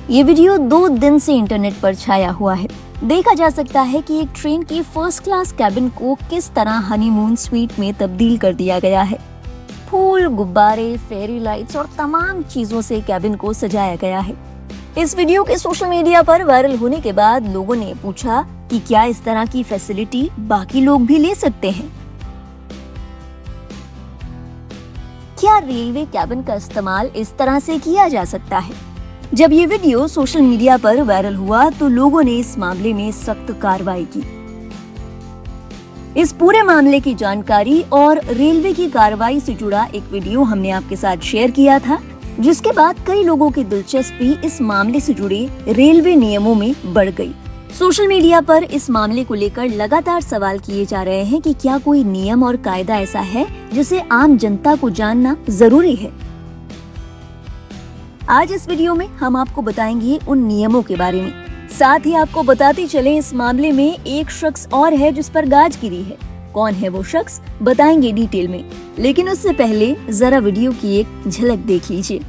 ये वीडियो 2 दिन से इंटरनेट पर छाया हुआ है। देखा जा सकता है कि एक ट्रेन की फर्स्ट क्लास कैबिन को किस तरह हनीमून स्वीट में तब्दील कर दिया गया है। फूल, गुब्बारे, फेरी लाइट्स और तमाम चीजों से कैबिन को सजाया गया है। इस वीडियो के सोशल मीडिया पर वायरल होने के बाद लोगों ने पूछा कि क्या इस तरह की फैसिलिटी बाकी लोग भी ले सकते हैं? क्या रेलवे कैबिन का इस्तेमाल इस तरह से किया जा सकता है? जब ये वीडियो सोशल मीडिया पर वायरल हुआ तो लोगों ने इस मामले में सख्त कार्रवाई की। इस पूरे मामले की जानकारी और रेलवे की कार्रवाई से जुड़ा एक वीडियो हमने आपके साथ शेयर किया था, जिसके बाद कई लोगों की दिलचस्पी इस मामले से जुड़े रेलवे नियमों में बढ़ गई। सोशल मीडिया पर इस मामले को लेकर लगातार सवाल किए जा रहे हैं कि क्या कोई नियम और कायदा ऐसा है जिसे आम जनता को जानना जरूरी है। आज इस वीडियो में हम आपको बताएंगे उन नियमों के बारे में। साथ ही आपको बताते चले इस मामले में एक शख्स और है जिस पर गाज गिरी है। कौन है वो शख्स, बताएंगे डिटेल में, लेकिन उससे पहले जरा वीडियो की एक झलक देख लीजिए।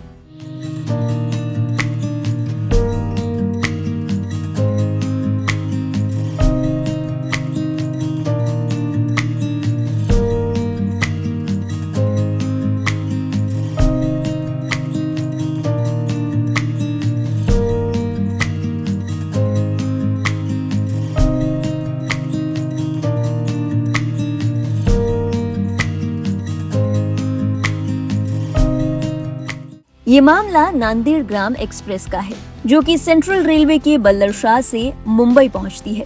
ये मामला नांदेड़ ग्राम एक्सप्रेस का है, जो कि सेंट्रल रेलवे के बल्लरशाह से मुंबई पहुंचती है।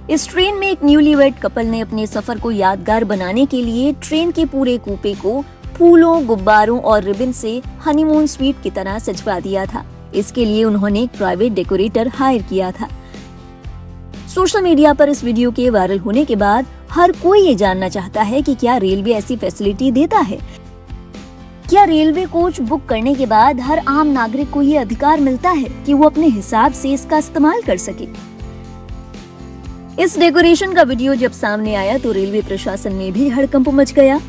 इस ट्रेन में एक न्यूलीवेड कपल ने अपने सफर को यादगार बनाने के लिए ट्रेन के पूरे कूपे को फूलों, गुब्बारों और रिबन से हनीमून स्वीट की तरह सजवा दिया था। इसके लिए उन्होंने एक प्राइवेट डेकोरेटर हायर किया था। सोशल मीडिया पर इस वीडियो के वायरल होने के बाद हर कोई ये जानना चाहता है कि क्या रेलवे ऐसी फैसिलिटी देता है। क्या रेलवे कोच बुक करने के बाद हर आम नागरिक को ये अधिकार मिलता है कि वो अपने हिसाब से इसका इस्तेमाल कर सके? इस डेकोरेशन का वीडियो जब सामने आया तो रेलवे प्रशासन में भी हड़कंप मच गया।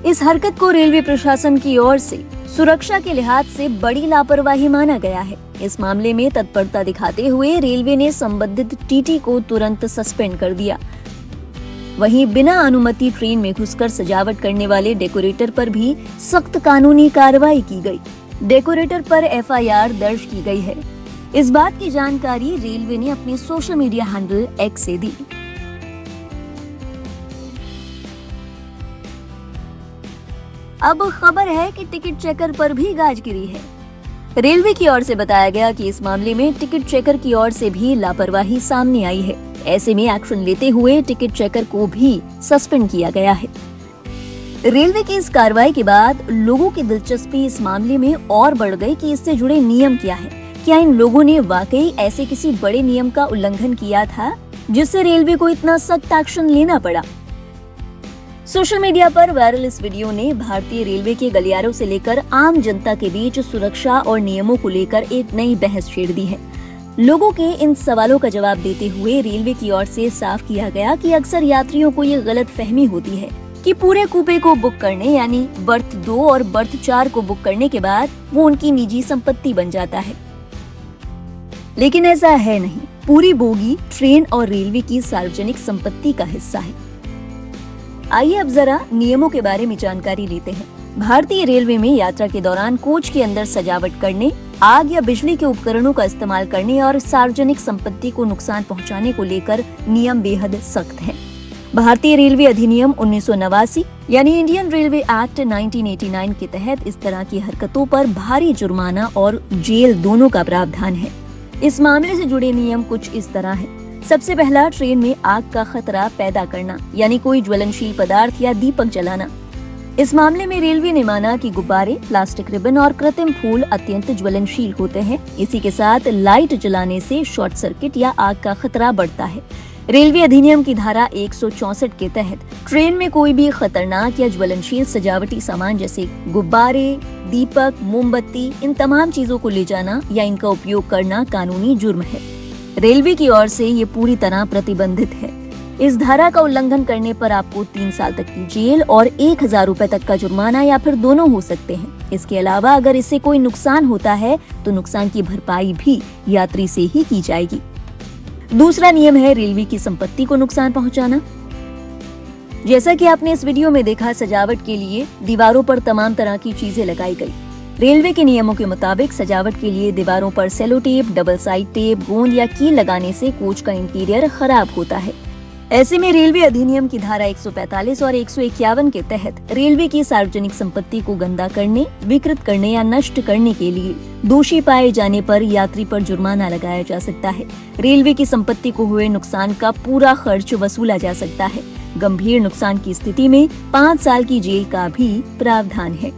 इस हरकत को रेलवे प्रशासन की ओर से सुरक्षा के लिहाज से बड़ी लापरवाही माना गया है। इस मामले में तत्परता दिखाते हुए रेलवे ने संबंधित टीटी को तुरंत सस्पेंड कर दिया। वहीं बिना अनुमति ट्रेन में घुसकर सजावट करने वाले डेकोरेटर पर भी सख्त कानूनी कार्रवाई की गई। डेकोरेटर पर एफआईआर दर्ज की गई है। इस बात की जानकारी रेलवे ने अपने सोशल मीडिया हैंडल एक्स से दी। अब खबर है कि टिकट चेकर पर भी गाज गिरी है। रेलवे की ओर से बताया गया कि इस मामले में टिकट चेकर की ओर से भी लापरवाही सामने आई है। ऐसे में एक्शन लेते हुए टिकट चेकर को भी सस्पेंड किया गया है। रेलवे की इस कार्रवाई के बाद लोगों की दिलचस्पी इस मामले में और बढ़ गई कि इससे जुड़े नियम क्या है। क्या इन लोगों ने वाकई ऐसे किसी बड़े नियम का उल्लंघन किया था जिससे रेलवे को इतना सख्त एक्शन लेना पड़ा? सोशल मीडिया पर वायरल इस वीडियो ने भारतीय रेलवे के गलियारों से लेकर आम जनता के बीच सुरक्षा और नियमों को लेकर एक नई बहस छेड़ दी है। लोगों के इन सवालों का जवाब देते हुए रेलवे की ओर से साफ किया गया कि अक्सर यात्रियों को ये गलत फहमी होती है कि पूरे कूपे को बुक करने यानी बर्थ 2 और बर्थ 4 को बुक करने के बाद वो उनकी निजी संपत्ति बन जाता है, लेकिन ऐसा है नहीं। पूरी बोगी ट्रेन और रेलवे की सार्वजनिक संपत्ति का हिस्सा है। आइए अब जरा नियमों के बारे में जानकारी लेते हैं। भारतीय रेलवे में यात्रा के दौरान कोच के अंदर सजावट करने, आग या बिजली के उपकरणों का इस्तेमाल करने और सार्वजनिक संपत्ति को नुकसान पहुंचाने को लेकर नियम बेहद सख्त हैं। भारतीय रेलवे अधिनियम 1989 यानी इंडियन रेलवे एक्ट 1989 के तहत इस तरह की हरकतों पर भारी जुर्माना और जेल दोनों का प्रावधान है। इस मामले से जुड़े नियम कुछ इस तरह हैं। सबसे पहला, ट्रेन में आग का खतरा पैदा करना यानी कोई ज्वलनशील पदार्थ या दीपक जलाना। इस मामले में रेलवे ने माना कि गुब्बारे, प्लास्टिक रिबन और कृत्रिम फूल अत्यंत ज्वलनशील होते हैं। इसी के साथ लाइट जलाने से शॉर्ट सर्किट या आग का खतरा बढ़ता है। रेलवे अधिनियम की धारा 164 के तहत ट्रेन में कोई भी खतरनाक या ज्वलनशील सजावटी सामान जैसे गुब्बारे, दीपक, मोमबत्ती, इन तमाम चीजों को ले जाना या इनका उपयोग करना कानूनी जुर्म है। रेलवे की ओर से ये पूरी तरह प्रतिबंधित है। इस धारा का उल्लंघन करने पर आपको 3 साल तक की जेल और 1,000 रुपए तक का जुर्माना या फिर दोनों हो सकते हैं। इसके अलावा अगर इससे कोई नुकसान होता है तो नुकसान की भरपाई भी यात्री से ही की जाएगी। दूसरा नियम है रेलवे की संपत्ति को नुकसान पहुंचाना। जैसा कि आपने इस वीडियो में देखा, सजावट के लिए दीवारों पर तमाम तरह की चीजें लगाई गई। रेलवे के नियमों के मुताबिक सजावट के लिए दीवारों पर sellotape, double side tape, गोंद या कील लगाने से कोच का इंटीरियर खराब होता है। ऐसे में रेलवे अधिनियम की धारा 145 और 151 के तहत रेलवे की सार्वजनिक संपत्ति को गंदा करने, विकृत करने या नष्ट करने के लिए दोषी पाए जाने पर यात्री पर जुर्माना लगाया जा सकता है। रेलवे की संपत्ति को हुए नुकसान का पूरा खर्च वसूला जा सकता है। गंभीर नुकसान की स्थिति में 5 साल की जेल का भी प्रावधान है।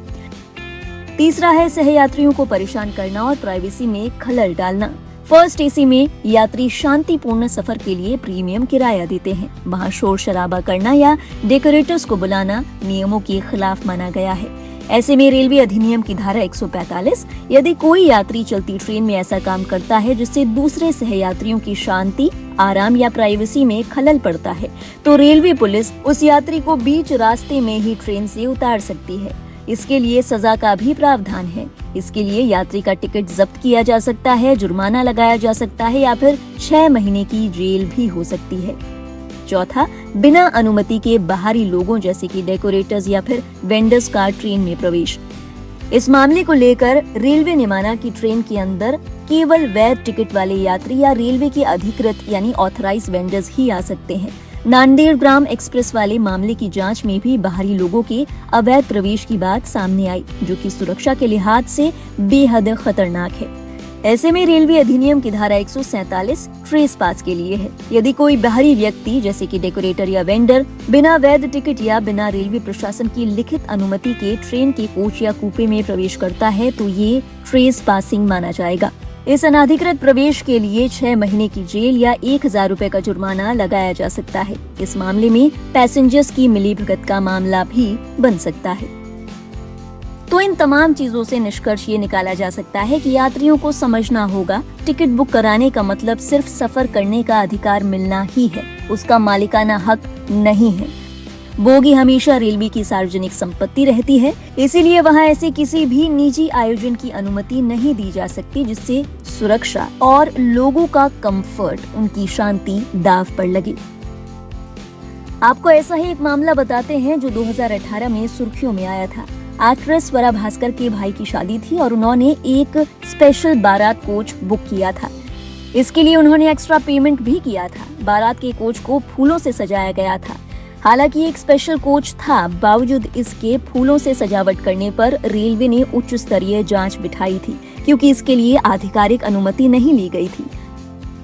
तीसरा है सहयात्रियों को परेशान करना और प्राइवेसी में खलल डालना। फर्स्ट एसी में यात्री शांतिपूर्ण सफर के लिए प्रीमियम किराया देते हैं। वहाँ शोर शराबा करना या डेकोरेटर्स को बुलाना नियमों के खिलाफ माना गया है। ऐसे में रेलवे अधिनियम की धारा 145, यदि कोई यात्री चलती ट्रेन में ऐसा काम करता है जिससे दूसरे सहयात्रियों की शांति, आराम या प्राइवेसी में खलल पड़ता है, तो रेलवे पुलिस उस यात्री को बीच रास्ते में ही ट्रेन से उतार सकती है। इसके लिए सजा का भी प्रावधान है। इसके लिए यात्री का टिकट जब्त किया जा सकता है, जुर्माना लगाया जा सकता है या फिर 6 महीने की जेल भी हो सकती है। चौथा, बिना अनुमति के बाहरी लोगों जैसे कि डेकोरेटर्स या फिर वेंडर्स का ट्रेन में प्रवेश। इस मामले को लेकर रेलवे ने माना कि ट्रेन के अंदर केवल वैध टिकट वाले यात्री या रेलवे के अधिकृत यानी ऑथराइज्ड वेंडर्स ही आ सकते हैं। नांदेड़ ग्राम एक्सप्रेस वाले मामले की जांच में भी बाहरी लोगों के अवैध प्रवेश की बात सामने आई, जो कि सुरक्षा के लिहाज से बेहद खतरनाक है। ऐसे में रेलवे अधिनियम की धारा 147 ट्रेस पास के लिए है। यदि कोई बाहरी व्यक्ति जैसे कि डेकोरेटर या वेंडर बिना वैध टिकट या बिना रेलवे प्रशासन की लिखित अनुमति के ट्रेन के कोच या कूपे में प्रवेश करता है तो ये ट्रेस पासिंग माना जाएगा। इस अनाधिकृत प्रवेश के लिए 6 महीने की जेल या 1,000 रुपए का जुर्माना लगाया जा सकता है। इस मामले में पैसेंजर्स की मिलीभगत का मामला भी बन सकता है। तो इन तमाम चीजों से निष्कर्ष ये निकाला जा सकता है कि यात्रियों को समझना होगा, टिकट बुक कराने का मतलब सिर्फ सफर करने का अधिकार मिलना ही है, उसका मालिकाना हक नहीं है। बोगी हमेशा रेलवे की सार्वजनिक संपत्ति रहती है, इसीलिए वहां ऐसे किसी भी निजी आयोजन की अनुमति नहीं दी जा सकती जिससे सुरक्षा और लोगों का कंफर्ट, उनकी शांति दांव पर लगे। आपको ऐसा ही एक मामला बताते हैं जो 2018 में सुर्खियों में आया था। एक्ट्रेस स्वरा भास्कर के भाई की शादी थी और उन्होंने एक स्पेशल बारात कोच बुक किया था। इसके लिए उन्होंने एक्स्ट्रा पेमेंट भी किया था। बारात के कोच को फूलों से सजाया गया था। हालांकि एक स्पेशल कोच था, बावजूद इसके फूलों से सजावट करने पर रेलवे ने उच्च स्तरीय जांच बिठाई थी, क्योंकि इसके लिए आधिकारिक अनुमति नहीं ली गई थी।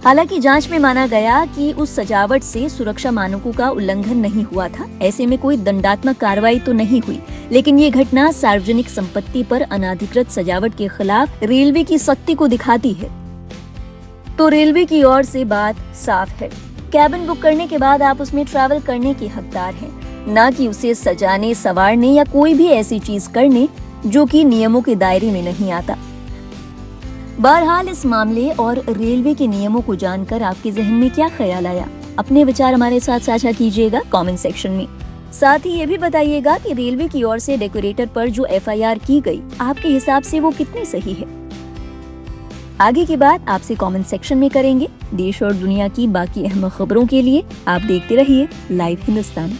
हालांकि जांच में माना गया कि उस सजावट से सुरक्षा मानकों का उल्लंघन नहीं हुआ था। ऐसे में कोई दंडात्मक कार्रवाई तो नहीं हुई, लेकिन ये घटना सार्वजनिक संपत्ति पर अनाधिकृत सजावट के खिलाफ रेलवे की सख्ती को दिखाती है। तो रेलवे की ओर से बात साफ है, कैबिन बुक करने के बाद आप उसमें ट्रैवल करने के हकदार हैं, ना कि उसे सजाने, संवारने या कोई भी ऐसी चीज करने जो कि नियमों के दायरे में नहीं आता। बहरहाल इस मामले और रेलवे के नियमों को जानकर आपके जहन में क्या ख्याल आया? अपने विचार हमारे साथ साझा कीजिएगा कमेंट सेक्शन में। साथ ही ये भी बताइएगा कि रेलवे की ओर से डेकोरेटर पर जो FIR की गई, आपके हिसाब से वो कितनी सही है? आगे की बात आपसे कमेंट सेक्शन में करेंगे। देश और दुनिया की बाकी अहम खबरों के लिए आप देखते रहिए लाइव हिंदुस्तान।